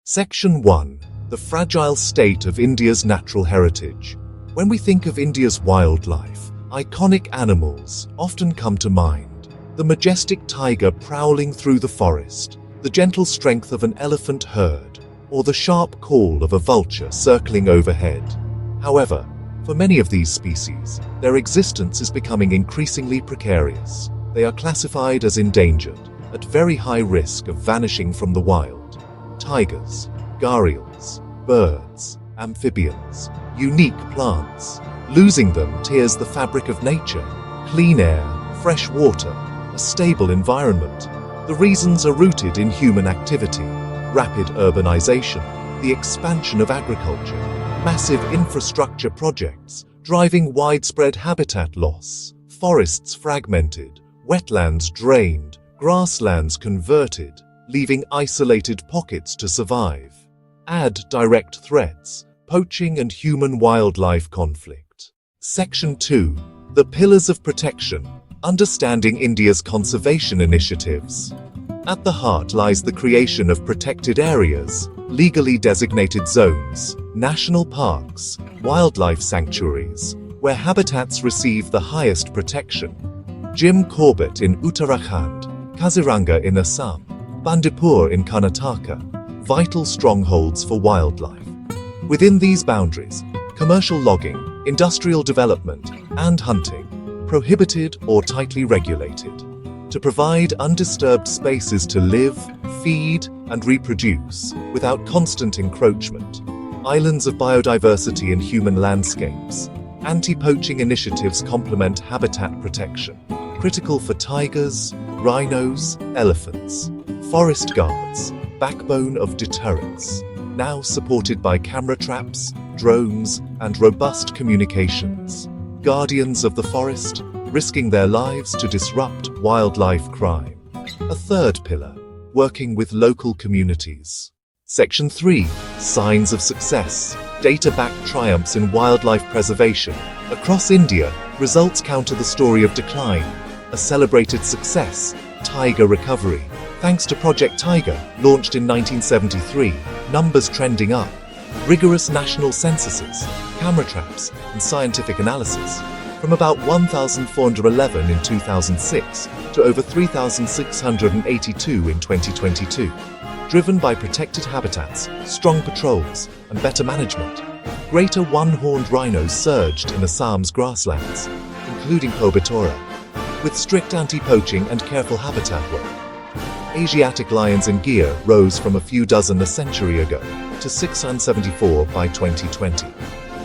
Section 1. The fragile state of India's natural heritage. When we think of India's wildlife, iconic animals often come to mind. The majestic tiger prowling through the forest, the gentle strength of an elephant herd, or the sharp call of a vulture circling overhead. However, for many of these species, their existence is becoming increasingly precarious. They are classified as endangered, at very high risk of vanishing from the wild. Tigers, gharials, birds, amphibians, unique plants. Losing them tears the fabric of nature: clean air, fresh water, a stable environment. The reasons are rooted in human activity: rapid urbanization, the expansion of agriculture, massive infrastructure projects driving widespread habitat loss, forests fragmented, wetlands drained, grasslands converted, leaving isolated pockets to survive. Add direct threats: poaching and human-wildlife conflict. Section 2. The Pillars of Protection. Understanding India's conservation initiatives. At the heart lies the creation of protected areas, legally designated zones, national parks, wildlife sanctuaries, where habitats receive the highest protection. Jim Corbett in Uttarakhand, Kaziranga in Assam, Bandipur in Karnataka, vital strongholds for wildlife. Within these boundaries, commercial logging, industrial development, and hunting, prohibited or tightly regulated, to provide undisturbed spaces to live, feed, and reproduce without constant encroachment. Islands of biodiversity in human landscapes. Anti-poaching initiatives complement habitat protection, critical for tigers, rhinos, elephants. Forest guards, backbone of deterrence, now supported by camera traps, drones, and robust communications. Guardians of the forest, risking their lives to disrupt wildlife crime. A third pillar, working with local communities. Section 3. Signs of success. Data-backed triumphs in wildlife preservation. Across India, results counter the story of decline. A celebrated success, tiger recovery. Thanks to Project Tiger, launched in 1973, numbers trending up. Rigorous national censuses, camera traps, and scientific analysis. From about 1,411 in 2006 to over 3,682 in 2022. Driven by protected habitats, strong patrols, and better management, greater one-horned rhinos surged in Assam's grasslands, including Kobatora, with strict anti-poaching and careful habitat work. Asiatic lions in Gir rose from a few dozen a century ago to 674 by 2020.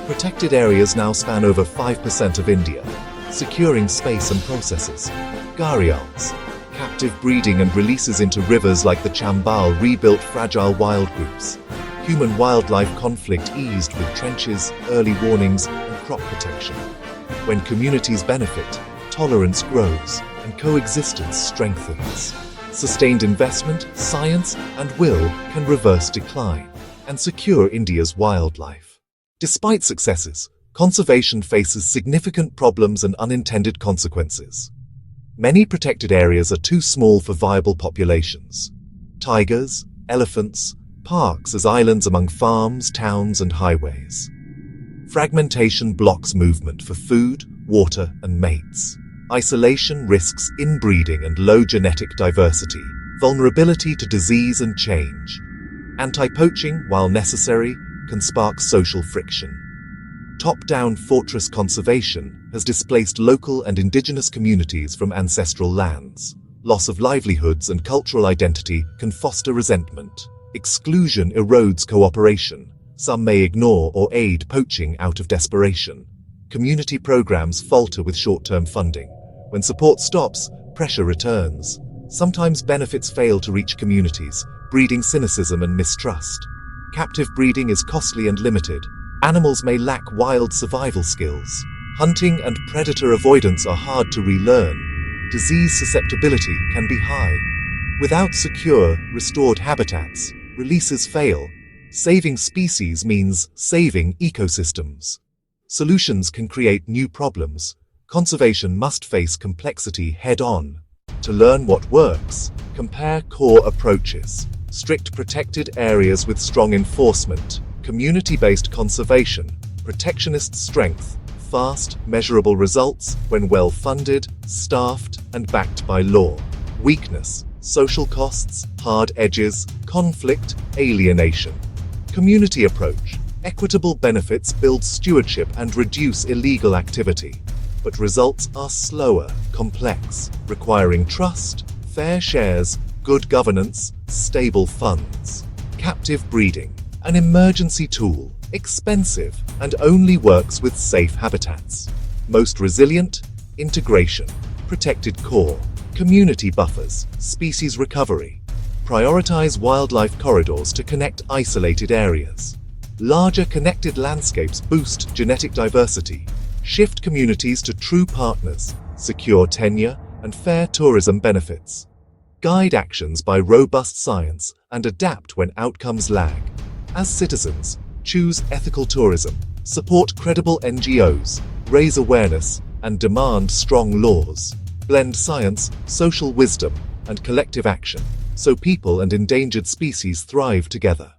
Protected areas now span over 5% of India, securing space and processes. Gharials, captive breeding and releases into rivers like the Chambal rebuilt fragile wild groups. Human-wildlife conflict eased with trenches, early warnings, and crop protection. When communities benefit, tolerance grows and coexistence strengthens. Sustained investment, science, and will can reverse decline and secure India's wildlife. Despite successes, conservation faces significant problems and unintended consequences. Many protected areas are too small for viable populations. Tigers, elephants, parks as islands among farms, towns, and highways. Fragmentation blocks movement for food, water, and mates. Isolation risks inbreeding and low genetic diversity, vulnerability to disease and change. Anti-poaching, while necessary, can spark social friction. Top-down fortress conservation has displaced local and indigenous communities from ancestral lands. Loss of livelihoods and cultural identity can foster resentment. Exclusion erodes cooperation. Some may ignore or aid poaching out of desperation. Community programs falter with short-term funding. When support stops, pressure returns. Sometimes benefits fail to reach communities, breeding cynicism and mistrust. Captive breeding is costly and limited. Animals may lack wild survival skills. Hunting and predator avoidance are hard to relearn. Disease susceptibility can be high. Without secure, restored habitats, releases fail. Saving species means saving ecosystems. Solutions can create new problems. Conservation must face complexity head-on. To learn what works, compare core approaches. strict protected areas with strong enforcement, community-based conservation, protectionist strength, fast, measurable results when well-funded, staffed, and backed by law. Weakness, social costs, hard edges, conflict, alienation. Community approach. Equitable benefits build stewardship and reduce illegal activity. But results are slower, complex, requiring trust, fair shares, good governance, stable funds. Captive breeding. An emergency tool, expensive, and only works with safe habitats. Most resilient, integration, protected core, community buffers, species recovery. Prioritize wildlife corridors to connect isolated areas. Larger connected landscapes boost genetic diversity, shift communities to true partners, secure tenure, and fair tourism benefits. Guide actions by robust science and adapt when outcomes lag. As citizens, choose ethical tourism, support credible NGOs, raise awareness, and demand strong laws. Blend science, social wisdom, and collective action, so people and endangered species thrive together.